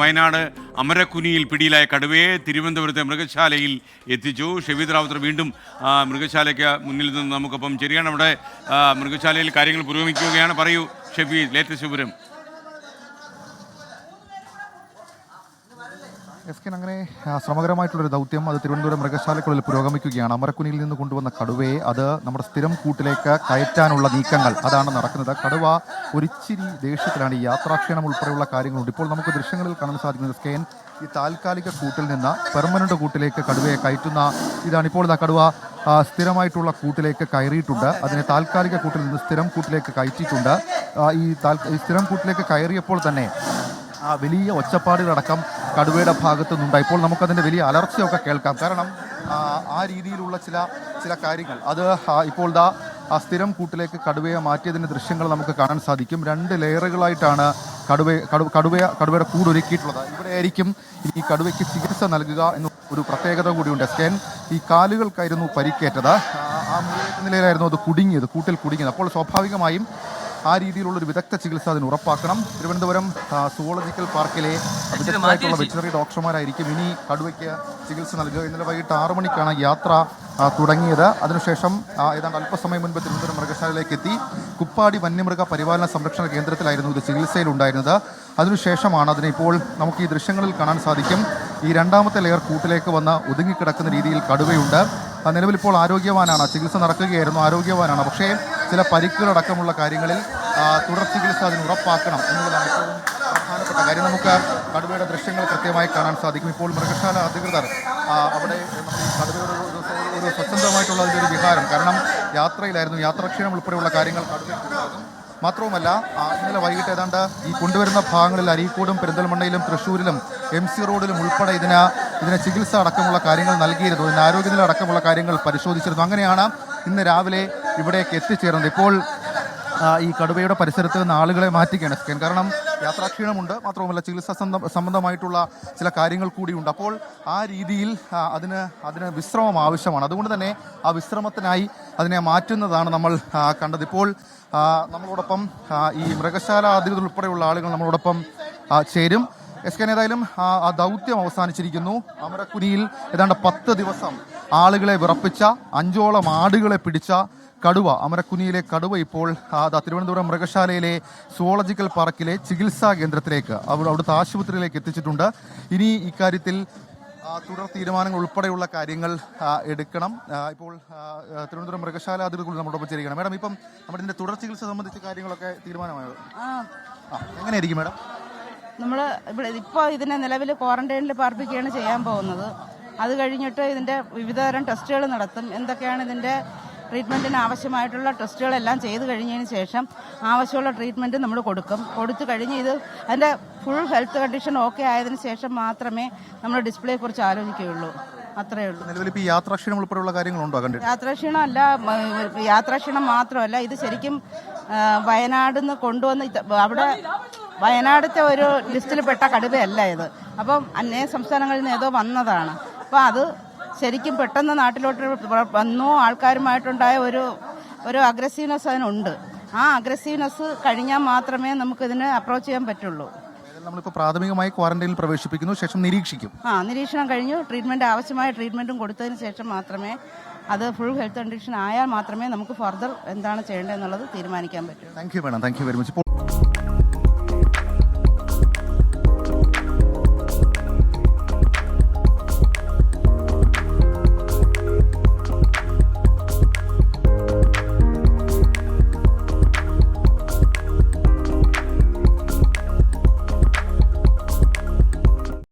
വയനാട് അമരക്കുനിയിൽ പിടിയിലായ കടുവയെ തിരുവനന്തപുരത്തെ മൃഗശാലയിൽ എത്തിച്ചു. ഷെഫീദ് റാവുത്തർ വീണ്ടും മൃഗശാലയ്ക്ക് മുന്നിൽ നിന്ന് നമുക്കൊപ്പം ശരിയാണ്. അവിടെ മൃഗശാലയിൽ കാര്യങ്ങൾ പുരോഗമിക്കുകയാണ്. പറയൂ ഷെഫീദ്, ലേറ്റസ്റ്റ് വിവരം. അങ്ങനെ ശ്രമകരമായിട്ടുള്ളൊരു ദൗത്യം അത് തിരുവനന്തപുരം മൃഗശാലയ്ക്കുള്ളിൽ പുരോഗമിക്കുകയാണ്. അമരക്കുനിയിൽ നിന്ന് കൊണ്ടുവന്ന കടുവയെ അത് നമ്മുടെ സ്ഥിരം കൂട്ടിലേക്ക് കയറ്റാനുള്ള നീക്കങ്ങൾ അതാണ് നടക്കുന്നത്. കടുവ ഒരിച്ചിരി ദേഷ്യത്തിലാണ്. ഈ യാത്രാക്ഷീണം ഉൾപ്പെടെയുള്ള കാര്യങ്ങളുണ്ട്. ഇപ്പോൾ നമുക്ക് ദൃശ്യങ്ങളിൽ കാണാൻ സാധിക്കുന്നത് സ്കെയിൻ ഈ താൽക്കാലിക കൂട്ടിൽ നിന്ന് പെർമനന്റ് കൂട്ടിലേക്ക് കടുവയെ കയറ്റുന്ന ഇതാണ്. ഇപ്പോൾ കടുവ സ്ഥിരമായിട്ടുള്ള കൂട്ടിലേക്ക് കയറിയിട്ടുണ്ട്. അതിനെ താൽക്കാലിക കൂട്ടിൽ നിന്ന് സ്ഥിരം കൂട്ടിലേക്ക് കയറ്റിയിട്ടുണ്ട്. ഈ സ്ഥിരം കൂട്ടിലേക്ക് കയറിയപ്പോൾ തന്നെ വലിയ ഒച്ചപ്പാടുകളടക്കം കടുവയുടെ ഭാഗത്തു നിന്നുണ്ടായി. ഇപ്പോൾ നമുക്കതിൻ്റെ വലിയ അലർച്ചയൊക്കെ കേൾക്കാം. കാരണം ആ രീതിയിലുള്ള ചില കാര്യങ്ങൾ അത് ഇപ്പോൾ സ്ഥിരം കൂട്ടിലേക്ക് കടുവയെ മാറ്റിയതിൻ്റെ ദൃശ്യങ്ങൾ നമുക്ക് കാണാൻ സാധിക്കും. 2 ലെയറുകളായിട്ടാണ് കടുവയുടെ കൂടൊരുക്കിയിട്ടുള്ളത്. ഇവിടെ ആയിരിക്കും ഈ കടുവയ്ക്ക് ചികിത്സ നൽകുക എന്ന ഒരു പ്രത്യേകത കൂടിയുണ്ട്. സ്കെൻ ഈ കാലുകൾക്കായിരുന്നു പരിക്കേറ്റത്. ആ നിലയിലായിരുന്നു അത് കൂട്ടിൽ കുടുങ്ങിയത്. അപ്പോൾ സ്വാഭാവികമായും ആ രീതിയിലുള്ളൊരു വിദഗ്ധ ചികിത്സ അതിന് ഉറപ്പാക്കണം. തിരുവനന്തപുരം സുവോളജിക്കൽ പാർക്കിലെ വിദഗ്ധരായിട്ടുള്ള വെറ്റിനറി ഡോക്ടർമാരായിരിക്കും ഇനി കടുവയ്ക്ക് ചികിത്സ നൽകുക. ഇന്നലെ വൈകിട്ട് 6 മണിക്കാണ് യാത്ര തുടങ്ങിയത്. അതിനുശേഷം ഏതാണ്ട് അല്പസമയം മുൻപ് തിരുവനന്തപുരം മൃഗശാലയിലേക്ക് എത്തി. കുപ്പാടി വന്യമൃഗ പരിപാലന സംരക്ഷണ കേന്ദ്രത്തിലായിരുന്നു ഇത് ചികിത്സയിലുണ്ടായിരുന്നത്. അതിനുശേഷമാണ് അതിനെ ഇപ്പോൾ നമുക്ക് ഈ ദൃശ്യങ്ങളിൽ കാണാൻ സാധിക്കും. ഈ 2ാമത്തെ ലെയർ കൂട്ടിലേക്ക് വന്ന് ഒതുങ്ങിക്കിടക്കുന്ന രീതിയിൽ കടുവയുണ്ട്. നിലവിലിപ്പോൾ ആരോഗ്യവാനാണ്. ചികിത്സ നടക്കുകയായിരുന്നു, ആരോഗ്യവാനാണ്. പക്ഷേ ചില പരിക്കുകളടക്കമുള്ള കാര്യങ്ങളിൽ തുടർ ചികിത്സ അതിന് ഉറപ്പാക്കണം എന്നുള്ളതാണ് ഏറ്റവും പ്രധാനപ്പെട്ട കാര്യം. നമുക്ക് കടുവയുടെ ദൃശ്യങ്ങൾ കൃത്യമായി കാണാൻ സാധിക്കും. ഇപ്പോൾ മൃഗശാല അധികൃതർ അവിടെ കടുവയുടെ ഒരു സ്വച്ഛന്തമായിട്ടുള്ള അതിൻ്റെ ഒരു വിഹാരം, കാരണം യാത്രയിലായിരുന്നു, യാത്രാക്ഷീണം ഉൾപ്പെടെയുള്ള കാര്യങ്ങൾ കടുവയ്ക്കുണ്ടാകും. മാത്രവുമല്ല ഇന്നലെ വൈകിട്ട് ഏതാണ്ട് ഈ കൊണ്ടുവരുന്ന ഭാഗങ്ങളിൽ അരീക്കോടും പെരിന്തൽമണ്ണയിലും തൃശ്ശൂരിലും MC റോഡിലും ഉൾപ്പെടെ ഇതിന് ചികിത്സ അടക്കമുള്ള കാര്യങ്ങൾ നൽകിയിരുന്നു. ഇതിന് ആരോഗ്യനില അടക്കമുള്ള കാര്യങ്ങൾ പരിശോധിച്ചിരുന്നു. അങ്ങനെയാണ് ഇന്ന് രാവിലെ ഇവിടേക്ക് എത്തിച്ചേർന്നത്. ഇപ്പോൾ ഈ കടുവയുടെ പരിസരത്ത് നിന്ന് ആളുകളെ മാറ്റുകയാണ് സ്കെൻ. കാരണം യാത്രാക്ഷീണമുണ്ട്, മാത്രവുമല്ല ചികിത്സ സംബന്ധമായിട്ടുള്ള ചില കാര്യങ്ങൾ കൂടിയുണ്ട്. അപ്പോൾ ആ രീതിയിൽ അതിന് വിശ്രമം ആവശ്യമാണ്. അതുകൊണ്ട് തന്നെ ആ വിശ്രമത്തിനായി അതിനെ മാറ്റുന്നതാണ് നമ്മൾ കണ്ടത്. ഇപ്പോൾ നമ്മളോടൊപ്പം ഈ മൃഗശാല അധികൃതർ ഉൾപ്പെടെയുള്ള ആളുകൾ നമ്മളോടൊപ്പം ചേരും. എസ്കൻ, ഏതായാലും ആ ദൗത്യം അവസാനിച്ചിരിക്കുന്നു. അമരക്കുനിയിൽ ഏതാണ്ട് 10 ദിവസം ആളുകളെ വിറപ്പിച്ച 5ഓളം ആടുകളെ പിടിച്ച കടുവ, അമരക്കുനിയിലെ കടുവ ഇപ്പോൾ തിരുവനന്തപുരം മൃഗശാലയിലെ സുവോളജിക്കൽ പാർക്കിലെ ചികിത്സാ കേന്ദ്രത്തിലേക്ക് അവിടുത്തെ ആശുപത്രിയിലേക്ക് എത്തിച്ചിട്ടുണ്ട്. ഇനി ഇക്കാര്യത്തിൽ തുടർ തീരുമാനങ്ങൾ ഉൾപ്പെടെയുള്ള കാര്യങ്ങൾ എടുക്കണം. ഇപ്പോൾ തിരുവനന്തപുരം മൃഗശാല അധികൃതർ നമ്മളോടൊപ്പം ചേരുകയാണ്. മാഡം, ഇപ്പം നമ്മുടെ ഇതിന്റെ തുടർ ചികിത്സ സംബന്ധിച്ച കാര്യങ്ങളൊക്കെ തീരുമാനമായത് എങ്ങനെയായിരിക്കും മാഡം? നമ്മൾ ഇപ്പോൾ ഇതിനെ നിലവിൽ ക്വാറന്റൈനിൽ പാർപ്പിക്കുകയാണ് ചെയ്യാൻ പോകുന്നത്. അത് കഴിഞ്ഞിട്ട് ഇതിൻ്റെ വിവിധതരം ടെസ്റ്റുകൾ നടത്തും. എന്തൊക്കെയാണ് ഇതിൻ്റെ ട്രീറ്റ്മെൻറ്റിന് ആവശ്യമായിട്ടുള്ള ടെസ്റ്റുകളെല്ലാം ചെയ്ത് കഴിഞ്ഞതിന് ശേഷം ആവശ്യമുള്ള ട്രീറ്റ്മെൻറ്റ് നമ്മൾ കൊടുത്തു കഴിഞ്ഞ് അതിൻ്റെ ഫുൾ ഹെൽത്ത് കണ്ടീഷൻ ഓക്കെ ആയതിനു ശേഷം മാത്രമേ നമ്മൾ ഡിസ്പ്ലേയെ കുറിച്ച് ആലോചിക്കുകയുള്ളൂ. അത്രയേ ഉള്ളൂ. നിലവിൽ ഇപ്പോൾ യാത്രാക്ഷീണം ഉൾപ്പെടെയുള്ള കാര്യങ്ങളുണ്ടോ? യാത്രാക്ഷീണം മാത്രമല്ല, ഇത് ശരിക്കും വയനാട് നിന്ന് കൊണ്ടുവന്ന് അവിടെ വയനാടത്തെ ഒരു ലിസ്റ്റിൽപ്പെട്ട കടുവയല്ല ഇത്. അപ്പം അന്യ സംസ്ഥാനങ്ങളിൽ നിന്ന് ഏതോ വന്നതാണ്. അപ്പോൾ അത് ശരിക്കും പെട്ടെന്ന് നാട്ടിലോട്ട് വന്നു ആൾക്കാരുമായിട്ടുണ്ടായ ഒരു അഗ്രസീവ്നെസ് അതിനുണ്ട്. ആ അഗ്രസീവ്നെസ് കഴിഞ്ഞാൽ മാത്രമേ നമുക്കിതിനെ അപ്രോച്ച് ചെയ്യാൻ പറ്റുള്ളൂ. നമ്മളിപ്പോൾ പ്രാഥമികമായി ക്വാറന്റൈനിൽ പ്രവേശിപ്പിക്കുന്നു, ശേഷം നിരീക്ഷിക്കും. നിരീക്ഷണം കഴിഞ്ഞു ആവശ്യമായ ട്രീറ്റ്മെന്റും കൊടുത്തതിന് ശേഷം മാത്രമേ അത് ഫുൾ ഹെൽത്ത് കണ്ടീഷൻ ആയാൽ മാത്രമേ നമുക്ക് ഫർദർ എന്താണ് ചെയ്യേണ്ടതെന്നുള്ളത് തീരുമാനിക്കാൻ പറ്റൂ. Thank you madam, thank you very much.